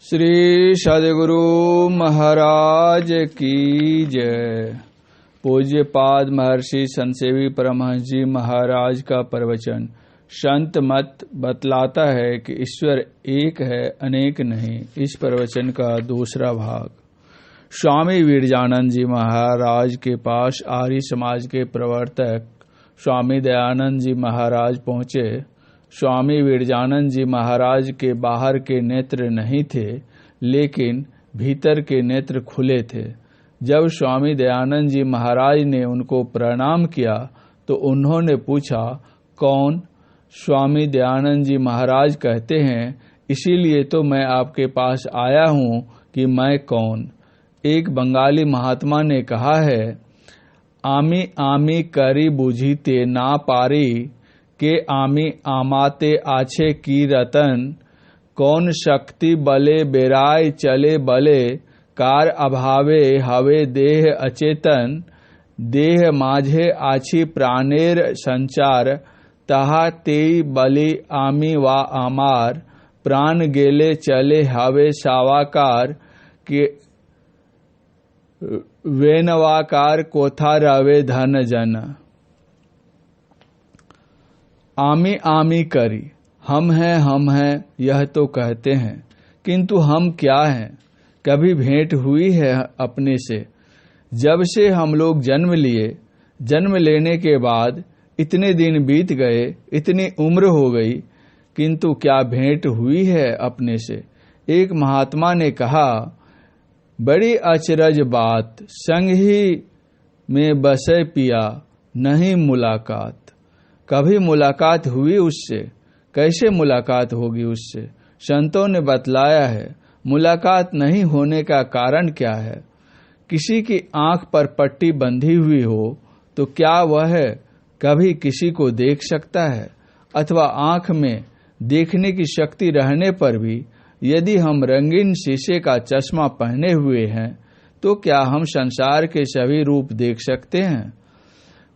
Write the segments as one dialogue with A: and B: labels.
A: श्री सद्गुरु महाराज की जय। पूज्य पाद महर्षि संतसेवी परमहंस जी महाराज का प्रवचन। संत मत बतलाता है कि ईश्वर एक है, अनेक नहीं। इस प्रवचन का दूसरा भाग। स्वामी वीरजानंद जी महाराज के पास आर्य समाज के प्रवर्तक स्वामी दयानंद जी महाराज पहुंचे। स्वामी वीरजानंद जी महाराज के बाहर के नेत्र नहीं थे, लेकिन भीतर के नेत्र खुले थे। जब स्वामी दयानंद जी महाराज ने उनको प्रणाम किया तो उन्होंने पूछा, कौन? स्वामी दयानंद जी महाराज कहते हैं, इसीलिए तो मैं आपके पास आया हूँ कि मैं कौन। एक बंगाली महात्मा ने कहा है, आमी आमी करी बुझीते ना पारी के आमी आमाते आछे की रतन। कौन शक्ति बले बेराय चले बले कार अभावे हवे देह अचेतन। देह माझे आछी प्राणेर संचार तहा तेई बलि आमी वा आमार। प्राण गेले चले हवे सावाकार के वेनवाकार कोथा रवे धन जन। आमी आमी करी, हम हैं यह तो कहते हैं, किंतु हम क्या हैं? कभी भेंट हुई है अपने से? जब से हम लोग जन्म लिए, जन्म लेने के बाद इतने दिन बीत गए, इतनी उम्र हो गई, किंतु क्या भेंट हुई है अपने से? एक महात्मा ने कहा, बड़ी अचरज बात, संग ही में बसे पिया, नहीं मुलाकात। कभी मुलाकात हुई उससे? कैसे मुलाकात होगी उससे? संतों ने बतलाया है, मुलाकात नहीं होने का कारण क्या है? किसी की आंख पर पट्टी बंधी हुई हो तो क्या वह कभी किसी को देख सकता है? अथवा आंख में देखने की शक्ति रहने पर भी यदि हम रंगीन शीशे का चश्मा पहने हुए हैं तो क्या हम संसार के सभी रूप देख सकते हैं?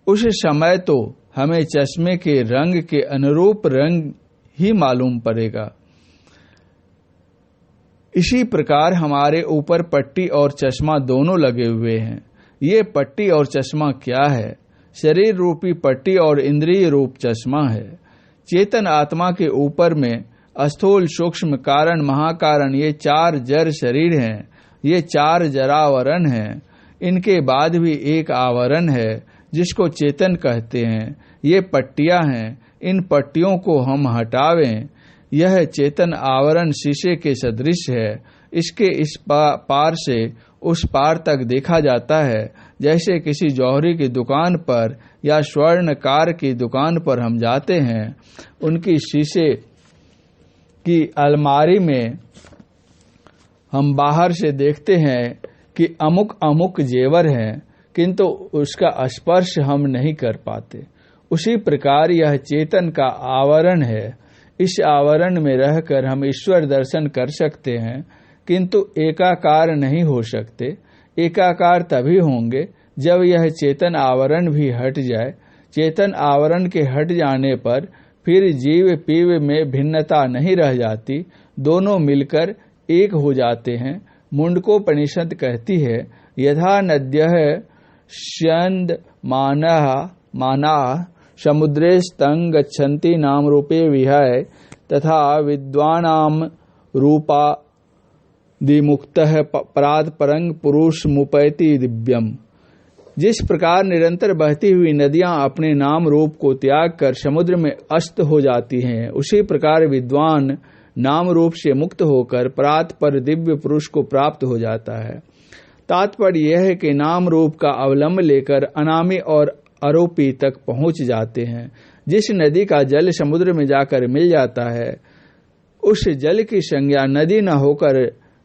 A: उस समय तो हमें चश्मे के रंग के अनुरूप रंग ही मालूम पड़ेगा। इसी प्रकार हमारे ऊपर पट्टी और चश्मा दोनों लगे हुए हैं। ये पट्टी और चश्मा क्या है? शरीर रूपी पट्टी और इंद्रिय रूप चश्मा है। चेतन आत्मा के ऊपर में स्थूल सूक्ष्म कारण महाकारण ये चार जड़ शरीर हैं। ये चार जरावरण हैं। इनके बाद भी एक आवरण है जिसको चेतन कहते हैं। ये पट्टियां हैं। इन पट्टियों को हम हटावें। यह चेतन आवरण शीशे के सदृश है। इसके इस पार से उस पार तक देखा जाता है। जैसे किसी जौहरी की दुकान पर या स्वर्णकार की दुकान पर हम जाते हैं, उनकी शीशे की अलमारी में हम बाहर से देखते हैं कि अमुक अमुक जेवर हैं, किंतु उसका स्पर्श हम नहीं कर पाते। उसी प्रकार यह चेतन का आवरण है। इस आवरण में रहकर हम ईश्वर दर्शन कर सकते हैं, किंतु एकाकार नहीं हो सकते। एकाकार तभी होंगे जब यह चेतन आवरण भी हट जाए। चेतन आवरण के हट जाने पर फिर जीव पीव में भिन्नता नहीं रह जाती, दोनों मिलकर एक हो जाते हैं। मुंडकोपनिषद कहती है, यथा नद्यः स्यन्द मानाः समुद्रे स्तंग गच्छन्ति नाम रूपे विहाय तथा विद्वानाम रूपादिमुक्तः पराद परंग पुरुष मुपैति दिव्यम। जिस प्रकार निरंतर बहती हुई नदियां अपने नाम रूप को त्याग कर समुद्र में अस्त हो जाती हैं, उसी प्रकार विद्वान नाम रूप से मुक्त होकर परात पर दिव्य पुरुष को प्राप्त हो जाता है। तात्पर्य यह है कि नाम रूप का अवलंब लेकर अनामी और आरोपी तक पहुंच जाते हैं। जिस नदी का जल समुद्र में जाकर मिल जाता है, उस जल की संज्ञा नदी न होकर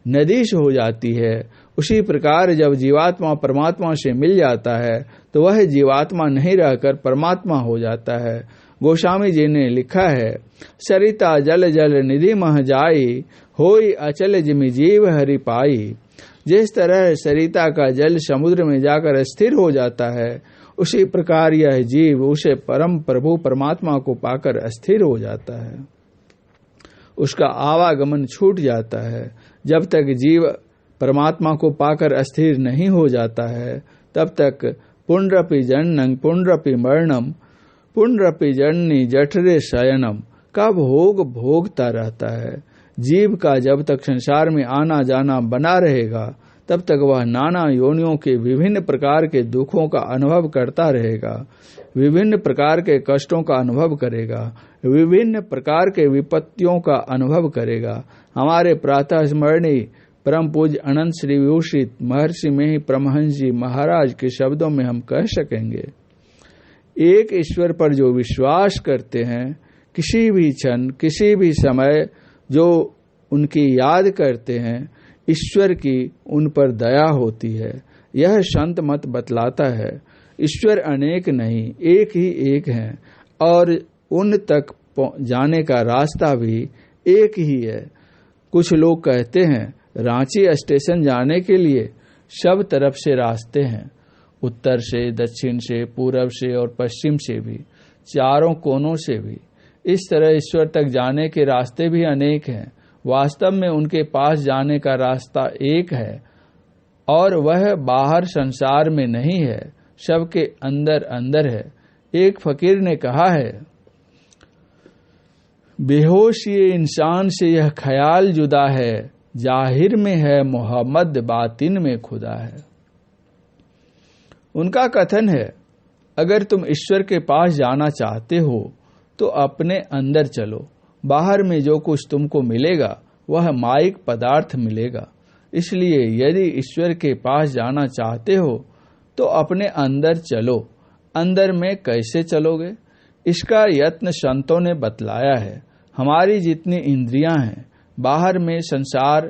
A: नदीश हो जाती है। उसी प्रकार जब जीवात्मा परमात्मा से मिल जाता है तो वह जीवात्मा नहीं रहकर परमात्मा हो जाता है। गोस्वामी जी ने लिखा है, सरिता जल जल निधि मह जाई होई अचल जिमि जीव हरि पाई। जिस तरह सरिता का जल समुद्र में जाकर स्थिर हो जाता है, उसी प्रकार यह जीव उसे परम प्रभु परमात्मा को पाकर अस्थिर हो जाता है। उसका आवागमन छूट जाता है। जब तक जीव परमात्मा को पाकर अस्थिर नहीं हो जाता है, तब तक पुनरपि जननं पुनरपि मरणम पुनरपि जननी जठरे शयनम का भोग भोगता रहता है। जीव का जब तक संसार में आना जाना बना रहेगा, तब तक वह नाना योनियों के विभिन्न प्रकार के दुखों का अनुभव करता रहेगा, विभिन्न प्रकार के कष्टों का अनुभव करेगा, विभिन्न प्रकार के विपत्तियों का अनुभव करेगा। हमारे प्रातः स्मरणीय परम पूज्य अनंत श्री विभूषित महर्षि में ही परमहंस जी महाराज के शब्दों में हम कह सकेंगे, एक ईश्वर पर जो विश्वास करते हैं, किसी भी क्षण किसी भी समय जो उनकी याद करते हैं, ईश्वर की उन पर दया होती है। यह संत मत बतलाता है। ईश्वर अनेक नहीं, एक ही एक हैं और उन तक जाने का रास्ता भी एक ही है। कुछ लोग कहते हैं रांची स्टेशन जाने के लिए सब तरफ से रास्ते हैं, उत्तर से, दक्षिण से, पूरब से और पश्चिम से भी, चारों कोनों से भी। इस तरह ईश्वर तक जाने के रास्ते भी अनेक हैं। वास्तव में उनके पास जाने का रास्ता एक है और वह बाहर संसार में नहीं है, सबके अंदर अंदर है। एक फकीर ने कहा है, बेहोश ये इंसान से यह ख्याल जुदा है, जाहिर में है मोहम्मद, बातिन में खुदा है। उनका कथन है, अगर तुम ईश्वर के पास जाना चाहते हो तो अपने अंदर चलो, बाहर में जो कुछ तुमको मिलेगा वह माइक पदार्थ मिलेगा। इसलिए यदि ईश्वर के पास जाना चाहते हो तो अपने अंदर चलो। अंदर में कैसे चलोगे, इसका यत्न संतों ने बतलाया है। हमारी जितनी इंद्रियां हैं बाहर में संसार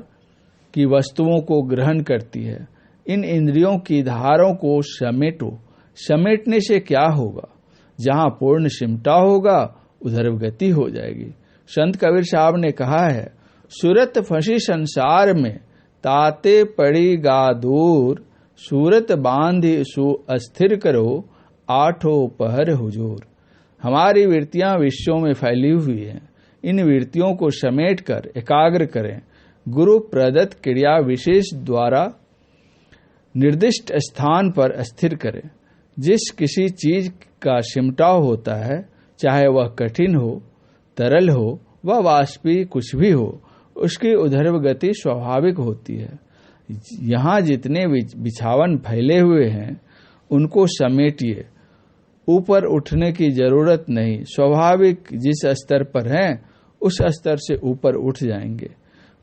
A: की वस्तुओं को ग्रहण करती है। इन इंद्रियों की धारों को समेटो। समेटने से क्या होगा, जहां पूर्ण सिमटा होगा उधर गति हो जाएगी। संत कबीर साहब ने कहा है, सूरत फंसी संसार में, ताते पड़ी गा दूर, सूरत बांधी सु अस्थिर करो, आठों पहर हुजूर। हमारी वृत्तियां विश्वों में फैली हुई हैं। इन वृत्तियों को समेट कर एकाग्र करें। गुरु प्रदत्त क्रिया विशेष द्वारा निर्दिष्ट स्थान पर स्थिर करें। जिस किसी चीज का सिमटाव होता है, चाहे वह कठिन हो, तरल हो व वाष्पीय कुछ भी हो, उसकी उधर्व गति स्वाभाविक होती है। यहाँ जितने बिछावन फैले हुए हैं उनको समेटिए। ऊपर उठने की जरूरत नहीं, स्वाभाविक जिस स्तर पर हैं उस स्तर से ऊपर उठ जाएंगे।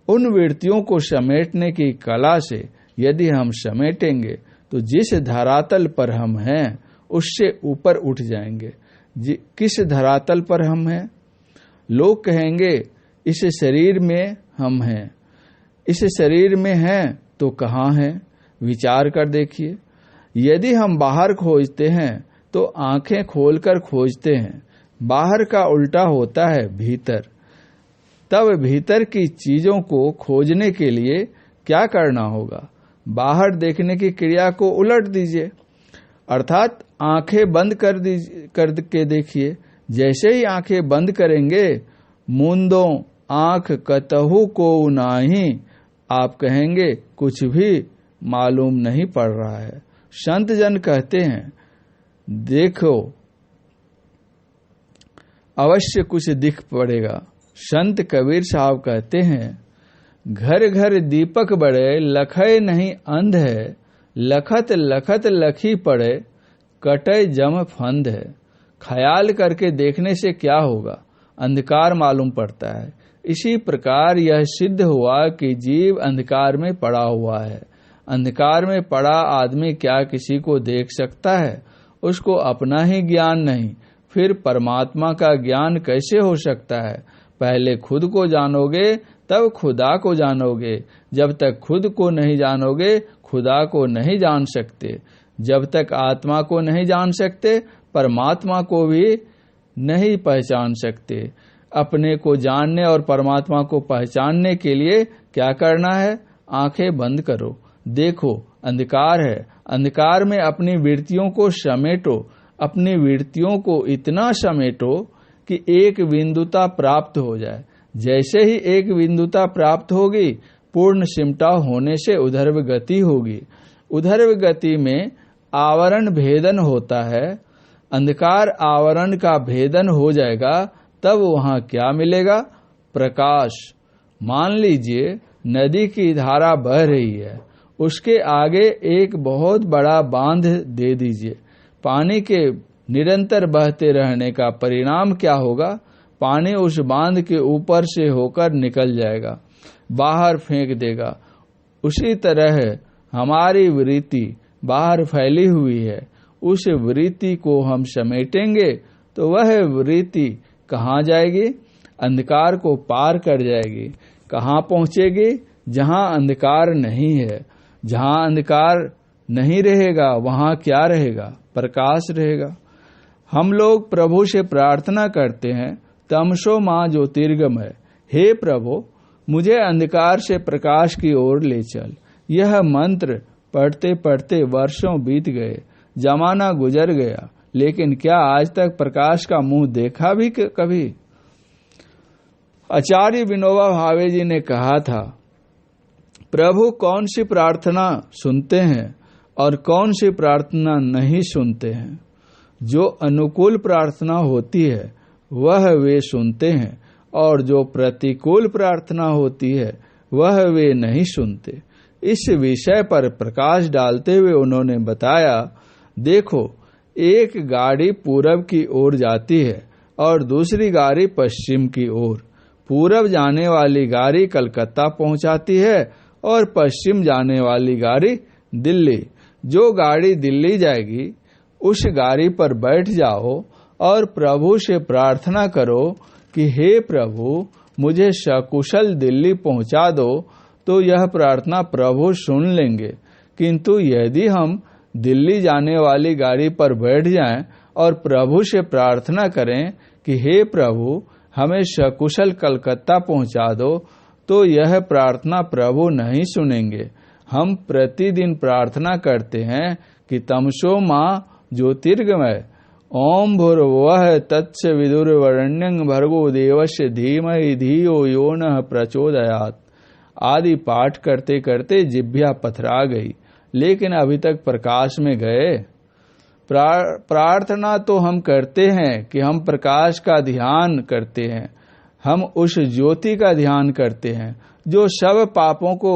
A: उन वृत्तियों को समेटने की कला से यदि हम समेटेंगे तो जिस धरातल पर हम हैं उससे ऊपर उठ जाएंगे। किस धरातल पर हम हैं? लोग कहेंगे इस शरीर में हम हैं। इस शरीर में हैं तो कहाँ हैं? विचार कर देखिए। यदि हम बाहर खोजते हैं तो आंखें खोलकर खोजते हैं। बाहर का उल्टा होता है भीतर। तब भीतर की चीजों को खोजने के लिए क्या करना होगा? बाहर देखने की क्रिया को उलट दीजिए, अर्थात आंखें बंद करके देखिए। जैसे ही आंखें बंद करेंगे, मूंदो आंख कतहु को नाही, आप कहेंगे कुछ भी मालूम नहीं पड़ रहा है। संत जन कहते हैं, देखो अवश्य कुछ दिख पड़ेगा। संत कबीर साहब कहते हैं, घर घर दीपक बड़े, लखय नहीं अंध है, लखत लखत लखी पड़े, कटे जम फंद है। ख्याल करके देखने से क्या होगा? अंधकार मालूम पड़ता है। इसी प्रकार यह सिद्ध हुआ कि जीव अंधकार में पड़ा हुआ है। अंधकार में पड़ा आदमी क्या किसी को देख सकता है? उसको अपना ही ज्ञान नहीं, फिर परमात्मा का ज्ञान कैसे हो सकता है? पहले खुद को जानोगे तब खुदा को जानोगे। जब तक खुद को नहीं जानोगे खुदा को नहीं जान सकते। जब तक आत्मा को नहीं जान सकते परमात्मा को भी नहीं पहचान सकते। अपने को जानने और परमात्मा को पहचानने के लिए क्या करना है? आंखें बंद करो, देखो अंधकार है। अंधकार में अपनी वृत्तियों को समेटो। अपनी वृत्तियों को इतना समेटो कि एक बिंदुता प्राप्त हो जाए। जैसे ही एक बिंदुता प्राप्त होगी, पूर्ण सिमटा होने से उधर्व गति होगी। उधर्व गति में आवरण भेदन होता है। अंधकार आवरण का भेदन हो जाएगा, तब वहां क्या मिलेगा? प्रकाश। मान लीजिए नदी की धारा बह रही है, उसके आगे एक बहुत बड़ा बांध दे दीजिए। पानी के निरंतर बहते रहने का परिणाम क्या होगा? पानी उस बांध के ऊपर से होकर निकल जाएगा, बाहर फेंक देगा। उसी तरह हमारी वृत्ति बाहर फैली हुई है, उस वृत्ति को हम समेटेंगे तो वह वृत्ति कहाँ जाएगी? अंधकार को पार कर जाएगी। कहाँ पहुंचेगी? जहां अंधकार नहीं है। जहां अंधकार नहीं रहेगा वहां क्या रहेगा? प्रकाश रहेगा। हम लोग प्रभु से प्रार्थना करते हैं, तमसो मां ज्योतिर्गमय, हे प्रभु मुझे अंधकार से प्रकाश की ओर ले चल। यह मंत्र पढ़ते पढ़ते वर्षों बीत गए, जमाना गुजर गया, लेकिन क्या आज तक प्रकाश का मुंह देखा भी कभी? आचार्य विनोबा भावे जी ने कहा था, प्रभु कौन सी प्रार्थना सुनते हैं और कौन सी प्रार्थना नहीं सुनते हैं। जो अनुकूल प्रार्थना होती है वह वे सुनते हैं, और जो प्रतिकूल प्रार्थना होती है वह वे नहीं सुनते। इस विषय पर प्रकाश डालते हुए उन्होंने बताया, देखो एक गाड़ी पूरब की ओर जाती है और दूसरी गाड़ी पश्चिम की ओर। पूरब जाने वाली गाड़ी कलकत्ता पहुंचाती है और पश्चिम जाने वाली गाड़ी दिल्ली। जो गाड़ी दिल्ली जाएगी उस गाड़ी पर बैठ जाओ और प्रभु से प्रार्थना करो कि हे प्रभु मुझे सकुशल दिल्ली पहुंचा दो, तो यह प्रार्थना प्रभु सुन लेंगे। किंतु यदि हम दिल्ली जाने वाली गाड़ी पर बैठ जाएं और प्रभु से प्रार्थना करें कि हे प्रभु हमें सकुशल कलकत्ता पहुंचा दो, तो यह प्रार्थना प्रभु नहीं सुनेंगे। हम प्रतिदिन प्रार्थना करते हैं कि तमसो मां ज्योतिर्गमय, ओम भूर्भुवः तत्सवितुर्वरेण्यं भर्गो देवस्य धीमहि धियो यो नः प्रचोदयात् आदि पाठ करते करते जिह्वा पथरा गई, लेकिन अभी तक प्रकाश में गए। प्रार्थना तो हम करते हैं कि हम प्रकाश का ध्यान करते हैं, हम उस ज्योति का ध्यान करते हैं जो सब पापों को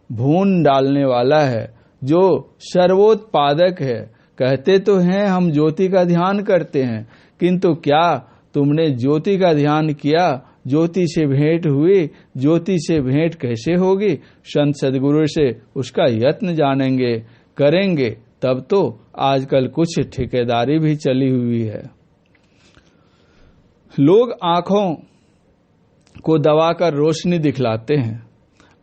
A: भून डालने वाला है, जो सर्वोत्पादक है। कहते तो हैं हम ज्योति का ध्यान करते हैं, किंतु क्या तुमने ज्योति का ध्यान किया? ज्योति से भेंट हुई, ज्योति से भेंट कैसे होगी? संत सदगुरु से उसका यत्न जानेंगे, करेंगे, तब तो। आजकल कुछ ठेकेदारी भी चली हुई है। लोग आंखों को दबाकर रोशनी दिखलाते हैं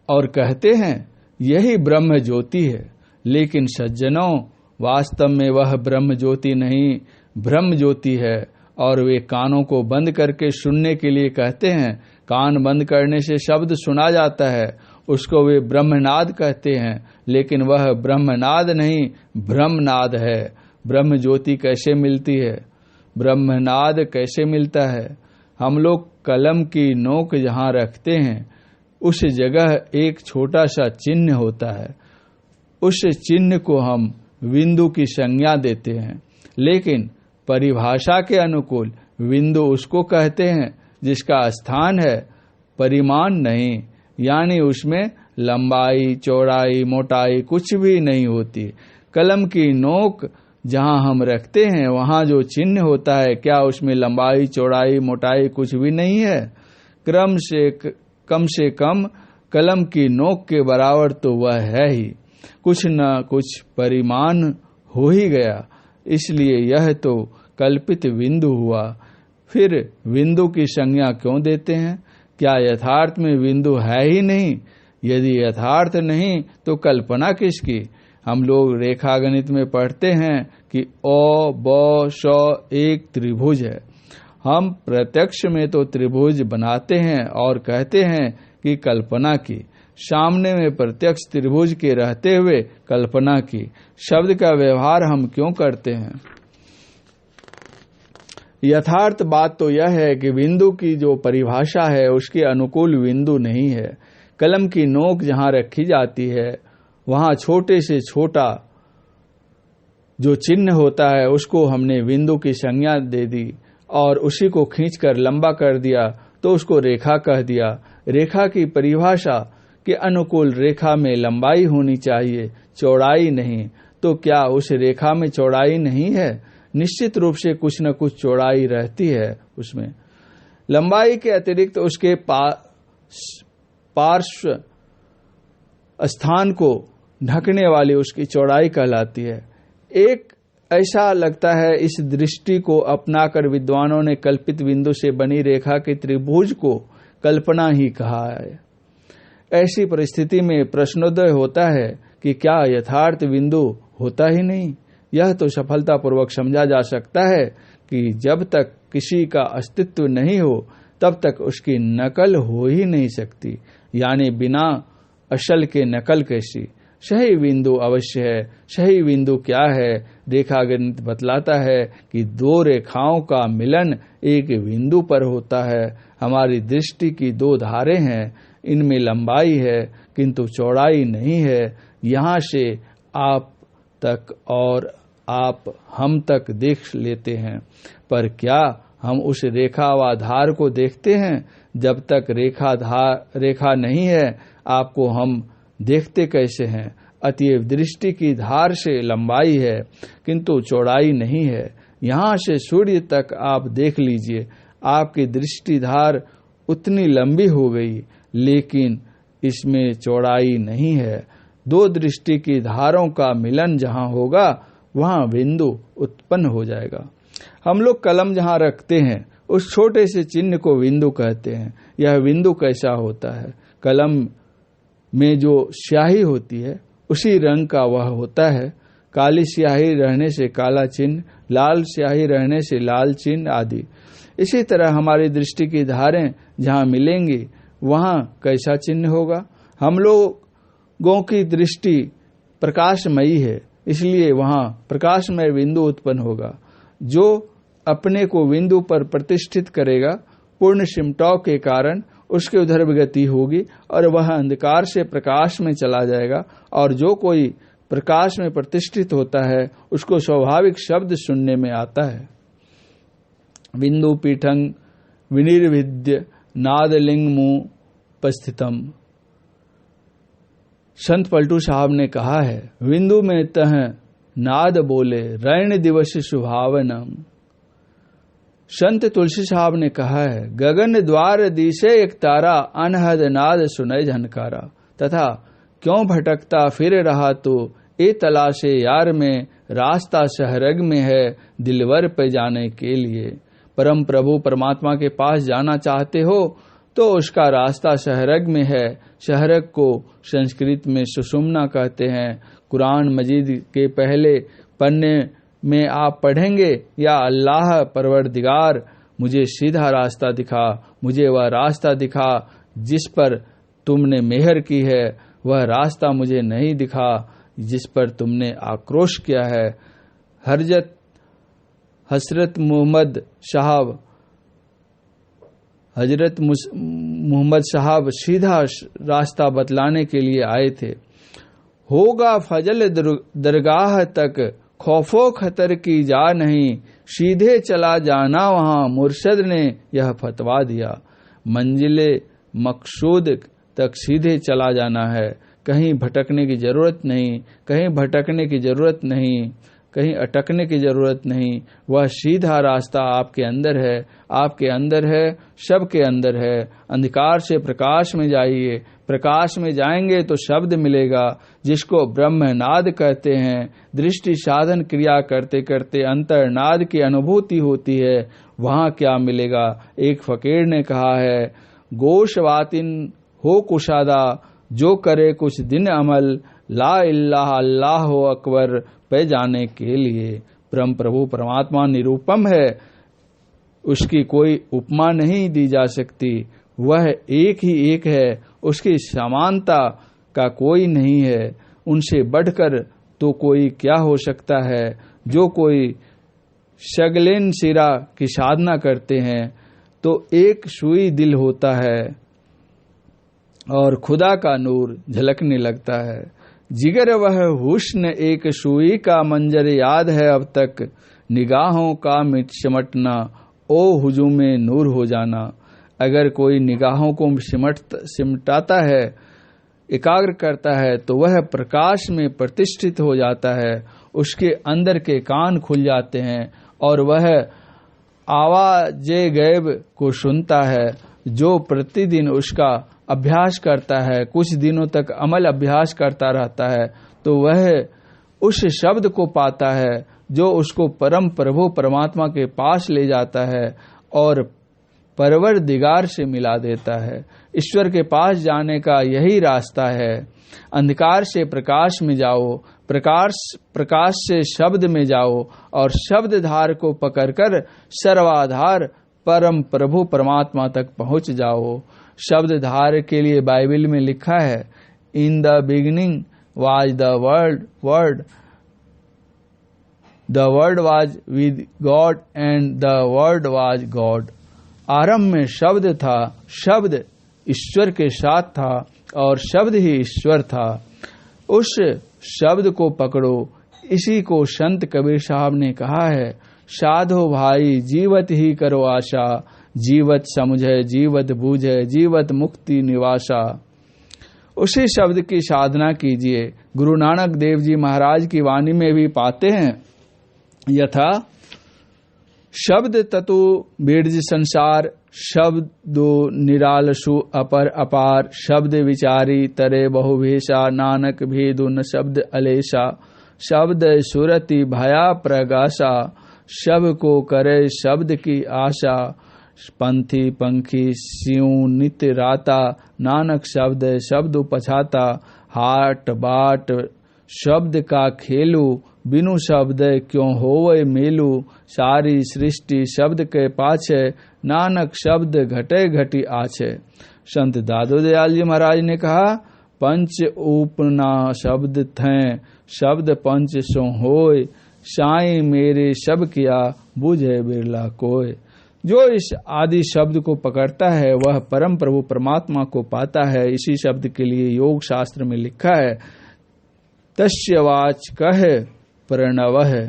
A: और कहते हैं यही ब्रह्म ज्योति है, लेकिन सज्जनों वास्तव में वह ब्रह्म ज्योति नहीं, ब्रह्म ज्योति है। और वे कानों को बंद करके सुनने के लिए कहते हैं। कान बंद करने से शब्द सुना जाता है, उसको वे ब्रह्मनाद कहते हैं, लेकिन वह ब्रह्मनाद नहीं, ब्रह्मनाद है। ब्रह्म ज्योति कैसे मिलती है? ब्रह्मनाद कैसे मिलता है? हम लोग कलम की नोक जहां रखते हैं उस जगह एक छोटा सा चिन्ह होता है, उस चिन्ह को हम बिंदु की संज्ञा देते हैं, लेकिन परिभाषा के अनुकूल बिंदु उसको कहते हैं जिसका स्थान है, परिमाण नहीं। यानी उसमें लंबाई चौड़ाई मोटाई कुछ भी नहीं होती। कलम की नोक जहां हम रखते हैं वहां जो चिन्ह होता है, क्या उसमें लंबाई चौड़ाई मोटाई कुछ भी नहीं है? क्रम से कम कलम की नोक के बराबर तो वह है ही, कुछ न कुछ परिमाण हो ही गया, इसलिए यह तो कल्पित बिंदु हुआ। फिर बिंदु की संज्ञा क्यों देते हैं? क्या यथार्थ में बिंदु है ही नहीं? यदि यथार्थ नहीं तो कल्पना किसकी? हम लोग रेखा गणित में पढ़ते हैं कि ओ ब श एक त्रिभुज है। हम प्रत्यक्ष में तो त्रिभुज बनाते हैं और कहते हैं कि कल्पना की। सामने में प्रत्यक्ष त्रिभुज के रहते हुए कल्पना की। शब्द का व्यवहार हम क्यों करते हैं? यथार्थ बात तो यह है कि बिंदु की जो परिभाषा है उसके अनुकूल बिंदु नहीं है। कलम की नोक जहां रखी जाती है वहां छोटे से छोटा जो चिन्ह होता है उसको हमने बिंदु की संज्ञा दे दी और उसी को खींचकर लंबा कर दिया तो उसको रेखा कह दिया। रेखा की परिभाषा के अनुकूल रेखा में लंबाई होनी चाहिए, चौड़ाई नहीं। तो क्या उस रेखा में चौड़ाई नहीं है? निश्चित रूप से कुछ न कुछ चौड़ाई रहती है उसमें। लंबाई के अतिरिक्त उसके पार्श्व स्थान को ढकने वाली उसकी चौड़ाई कहलाती है। एक ऐसा लगता है इस दृष्टि को अपनाकर विद्वानों ने कल्पित बिंदु से बनी रेखा के त्रिभुज को कल्पना ही कहा है। ऐसी परिस्थिति में प्रश्नोदय होता है कि क्या यथार्थ बिंदु होता ही नहीं? यह तो सफलतापूर्वक समझा जा सकता है कि जब तक किसी का अस्तित्व नहीं हो तब तक उसकी नकल हो ही नहीं सकती, यानी बिना असल के नकल कैसी? सही बिंदु अवश्य है। सही बिंदु क्या है? रेखा गणित बतलाता है कि दो रेखाओं का मिलन एक बिंदु पर होता है। हमारी दृष्टि की दो धारें हैं, इनमें लंबाई है किंतु चौड़ाई नहीं है। यहाँ से आप तक और आप हम तक देख लेते हैं, पर क्या हम उस रेखा व धार को देखते हैं? जब तक रेखा नहीं है आपको हम देखते कैसे हैं? अतएव दृष्टि की धार से लंबाई है किंतु चौड़ाई नहीं है। यहाँ से सूर्य तक आप देख लीजिए, आपकी दृष्टि धार उतनी लंबी हो गई लेकिन इसमें चौड़ाई नहीं है। दो दृष्टि की धारों का मिलन जहाँ होगा वहाँ बिंदु उत्पन्न हो जाएगा। हम लोग कलम जहाँ रखते हैं उस छोटे से चिन्ह को बिंदु कहते हैं। यह बिंदु कैसा होता है? कलम में जो स्याही होती है उसी रंग का वह होता है। काली स्याही रहने से काला चिन्ह, लाल स्याही रहने से लाल चिन्ह आदि। इसी तरह हमारी दृष्टि की धारें जहाँ मिलेंगी वहाँ कैसा चिन्ह होगा? हम लोगों की दृष्टि प्रकाशमयी है, इसलिए वहाँ प्रकाशमय बिंदु उत्पन्न होगा। जो अपने को बिंदु पर प्रतिष्ठित करेगा पूर्ण सिमटाव के कारण उसके उधर गति होगी और वह अंधकार से प्रकाश में चला जाएगा। और जो कोई प्रकाश में प्रतिष्ठित होता है उसको स्वाभाविक शब्द सुनने में आता है। बिंदु पीठं विनिर्विद्य नादलिंगमुपस्थितम। संत पलटू साहब ने कहा है, बिंदु में तह नाद बोले रैण दिवस सुभावनम। संत तुलसी साहब ने कहा है, गगन द्वार दिशे एक तारा अनहद नाद सुनय झनकारा। तथा क्यों भटकता फिर रहा तो ए तलाशे यार में, रास्ता शहरग में है दिलवर पे जाने के लिए। परम प्रभु परमात्मा के पास जाना चाहते हो तो उसका रास्ता शहरग में है। शहरग को संस्कृत में सुषुम्ना कहते हैं। कुरान मजीद के पहले पन्ने में आप पढ़ेंगे, या अल्लाह परवरदिगार मुझे सीधा रास्ता दिखा, मुझे वह रास्ता दिखा जिस पर तुमने मेहर की है, वह रास्ता मुझे नहीं दिखा जिस पर तुमने आक्रोश किया है। हजरत मोहम्मद साहब सीधा रास्ता बतलाने के लिए आए थे। होगा फजल दरगाह तक खौफो खतर की जा नहीं, सीधे चला जाना वहां मुर्शद ने यह फतवा दिया। मंजिले मकसूद तक सीधे चला जाना है, कहीं भटकने की जरूरत नहीं, कहीं भटकने की जरूरत नहीं, कहीं अटकने की जरूरत नहीं। वह सीधा रास्ता आपके अंदर है, आपके अंदर है, सबके अंदर है। अंधकार से प्रकाश में जाइए, प्रकाश में जाएंगे तो शब्द मिलेगा जिसको ब्रह्मनाद कहते हैं। दृष्टि साधन क्रिया करते करते अंतर्नाद की अनुभूति होती है। वहाँ क्या मिलेगा? एक फकीर ने कहा है, गोश वातिन हो कुशादा, जो करे कुछ दिन अमल, ला इल्लाह अल्लाह हो अकबर पे जाने के लिए। परम प्रभु परमात्मा निरूपम है, उसकी कोई उपमा नहीं दी जा सकती। वह एक ही एक है, उसकी समानता का कोई नहीं है। उनसे बढ़कर तो कोई क्या हो सकता है? जो कोई शगलेन शिरा की साधना करते हैं तो एक सुई दिल होता है और खुदा का नूर झलकने लगता है। जिगर वह हुस्न एक सुई का मंजर याद है अब तक, निगाहों का सिमटना ओ हुजूमे नूर हो जाना। अगर कोई निगाहों को सिमटाता है, एकाग्र करता है, तो वह प्रकाश में प्रतिष्ठित हो जाता है। उसके अंदर के कान खुल जाते हैं और वह आवाज़े गैब को सुनता है। जो प्रतिदिन उसका अभ्यास करता है, कुछ दिनों तक अमल अभ्यास करता रहता है, तो वह उस शब्द को पाता है जो उसको परम प्रभु परमात्मा के पास ले जाता है और परवरदिगार से मिला देता है। ईश्वर के पास जाने का यही रास्ता है। अंधकार से प्रकाश में जाओ, प्रकाश से शब्द में जाओ और शब्द धार को पकड़कर सर्वाधार परम प्रभु परमात्मा तक पहुंच जाओ। शब्द धार के लिए बाइबल में लिखा है, in the beginning was the word, the word was with God and the word was God. आरंभ में शब्द था, शब्द ईश्वर के साथ था और शब्द ही ईश्वर था। उस शब्द को पकड़ो। इसी को संत कबीर साहब ने कहा है, साधो भाई जीवत ही करो आशा, जीवत समझे जीवत बूझे जीवत मुक्ति निवासा। उसी शब्द की साधना कीजिए। गुरु नानक देव जी महाराज की वाणी में भी पाते हैं, यथा शब्द ततु बीर्ज संसार, शब्दो निरालसु अपर अपार, शब्द विचारी तरे बहुभेषा, नानक भेदु न शब्द अलेशा, शब्द सुरति भया प्रगाशा, शब को करे शब्द की आशा, पंथी पंखी सियों नित राता, नानक शब्द शब्द पछाता, हाट बाट शब्द का खेलू, बिनु शब्द क्यों होवे मेलू, सारी सृष्टि शब्द के पाछे, नानक शब्द घटे घटी आछे। संत दादू दयाल जी महाराज ने कहा, पंच उपना शब्द थे, शब्द पंच सो होय, साई मेरे सब किया बुझे बिरला कोय। जो इस आदि शब्द को पकड़ता है वह परम प्रभु परमात्मा को पाता है। इसी शब्द के लिए योग शास्त्र में लिखा है, तस्य वाच कह प्रणव है।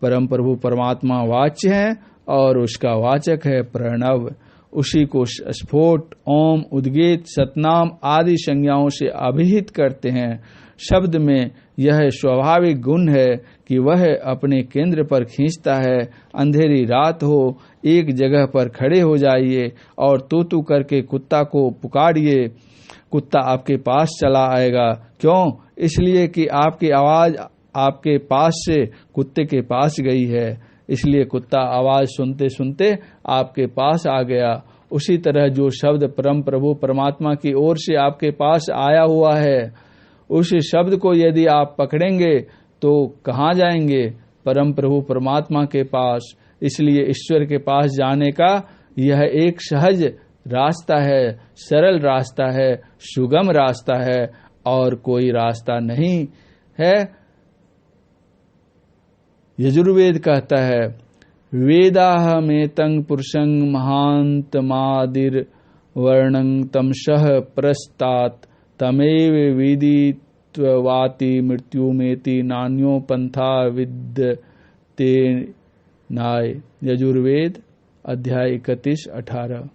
A: परम प्रभु परमात्मा वाच्य है और उसका वाचक है प्रणव। उसी को स्फोट, ओम, उद्गीत, सतनाम आदि संज्ञाओं से अभिहित करते हैं। शब्द में यह स्वाभाविक गुण है कि वह अपने केंद्र पर खींचता है। अंधेरी रात हो, एक जगह पर खड़े हो जाइए और तू करके कुत्ता को पुकारिए, कुत्ता आपके पास चला आएगा। क्यों? इसलिए कि आपकी आवाज आपके पास से कुत्ते के पास गई है, इसलिए कुत्ता आवाज सुनते सुनते आपके पास आ गया। उसी तरह जो शब्द परम प्रभु परमात्मा की ओर से आपके पास आया हुआ है, उस शब्द को यदि आप पकड़ेंगे तो कहाँ जाएंगे? परम प्रभु परमात्मा के पास। इसलिए ईश्वर के पास जाने का यह एक सहज रास्ता है, सरल रास्ता है, सुगम रास्ता है और कोई रास्ता नहीं है। यजुर्वेद कहता है, वेदाहमेतं पुरुषं महान्तमादिर वर्णं तमसः प्रस्तात् तमेव विदित्वाति मृत्युमेति नान्यो पंथा विद्यते नाय। यजुर्वेद अध्याय 31-18।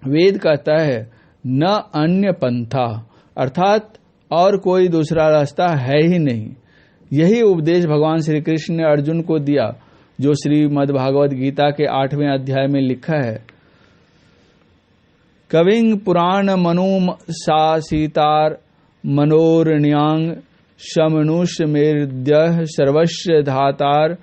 A: वेद कहता है न अन्य पंथा, अर्थात और कोई दूसरा रास्ता है ही नहीं। यही उपदेश भगवान श्री कृष्ण ने अर्जुन को दिया, जो श्रीमद् भागवत गीता के 8वें अध्याय में लिखा है, कविंग पुराण मनु सा सीतार मनोरण्यां शमनुष मेर्द्य सर्वस्य धातार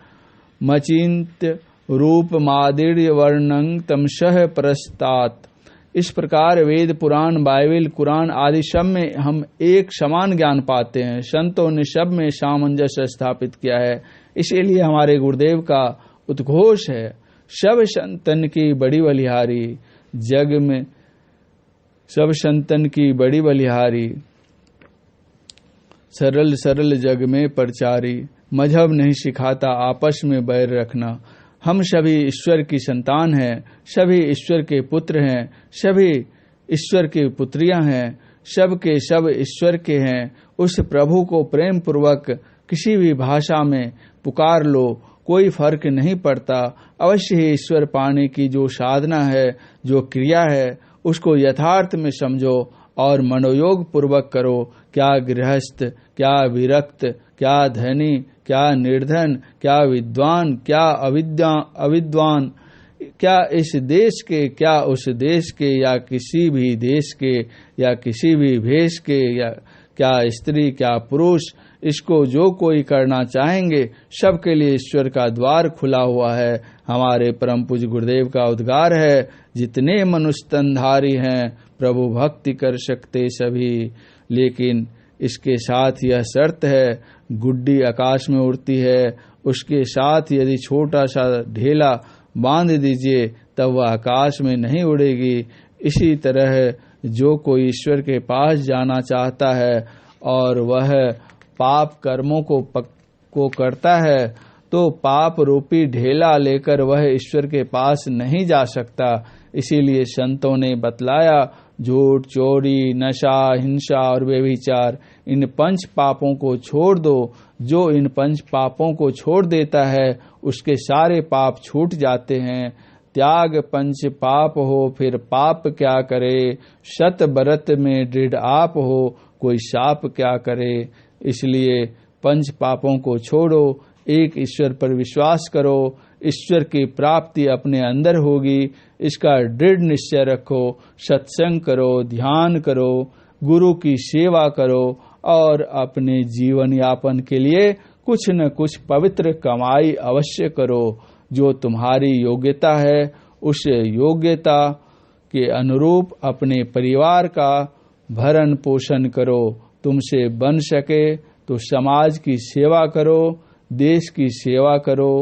A: मचिंत रूप मादिर्य वर्णं तमसः प्रस्तात। इस प्रकार वेद, पुराण, बाइबल, कुरान आदि सब में हम एक समान ज्ञान पाते हैं। संतों ने सब में सामंजस्य स्थापित किया है। इसीलिए हमारे गुरुदेव का उद्घोष है, सब संतन की बड़ी बलिहारी, जग में सब संतन की बड़ी बलिहारी, सरल सरल जग में प्रचारी। मजहब नहीं सिखाता आपस में बैर रखना, हम सभी ईश्वर की संतान हैं, सभी ईश्वर के पुत्र हैं, सभी ईश्वर की पुत्रियां हैं, सब के सब ईश्वर के हैं। उस प्रभु को प्रेम पूर्वक किसी भी भाषा में पुकार लो, कोई फर्क नहीं पड़ता। अवश्य ही ईश्वर पाने की जो साधना है, जो क्रिया है, उसको यथार्थ में समझो और मनोयोग पूर्वक करो। क्या गृहस्थ, क्या विरक्त, क्या धनी, क्या निर्धन, क्या विद्वान, क्या अविद्वान, क्या इस देश के, क्या उस देश के, या किसी भी देश के, या किसी भी भेष के, या क्या स्त्री, क्या पुरुष, इसको जो कोई करना चाहेंगे सबके लिए ईश्वर का द्वार खुला हुआ है। हमारे परम पूज्य गुरुदेव का उद्गार है, जितने मनुष्य तनधारी हैं प्रभु भक्ति कर सकते सभी। लेकिन इसके साथ यह शर्त है, गुड्डी आकाश में उड़ती है, उसके साथ यदि छोटा सा ढेला बांध दीजिए तब वह आकाश में नहीं उड़ेगी। इसी तरह जो कोई ईश्वर के पास जाना चाहता है और वह पाप कर्मों को करता है तो पाप रूपी ढेला लेकर वह ईश्वर के पास नहीं जा सकता। इसीलिए संतों ने बतलाया, झूठ, चोरी, नशा, हिंसा और व्यभिचार, इन 5 पापों को छोड़ दो। जो इन 5 पापों को छोड़ देता है उसके सारे पाप छूट जाते हैं। त्याग 5 पाप हो फिर पाप क्या करे, शत बरत में दृढ़ आप हो कोई शाप क्या करे। इसलिए 5 पापों को छोड़ो, एक ईश्वर पर विश्वास करो, ईश्वर की प्राप्ति अपने अंदर होगी, इसका दृढ़ निश्चय रखो। सत्संग करो, ध्यान करो, गुरु की सेवा करो और अपने जीवन यापन के लिए कुछ न कुछ पवित्र कमाई अवश्य करो। जो तुम्हारी योग्यता है उस योग्यता के अनुरूप अपने परिवार का भरण पोषण करो। तुमसे बन सके तो समाज की सेवा करो, देश की सेवा करो,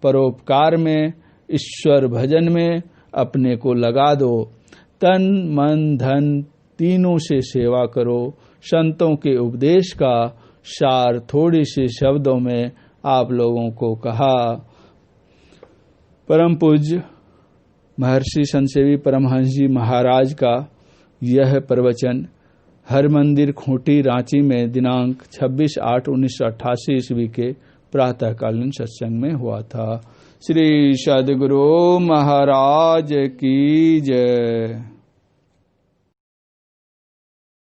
A: परोपकार में, ईश्वर भजन में अपने को लगा दो। तन मन धन तीनों से सेवा करो। संतों के उपदेश का सार थोड़ी सी शब्दों में आप लोगों को कहा। परम पूज्य महर्षि संतसेवी परमहंस जी महाराज का यह प्रवचन हरमंदिर खूंटी रांची में दिनांक 26/8/1988 ईस्वी के प्रातःकालीन सत्संग में हुआ था। श्री सद्गुरु महाराज की जय।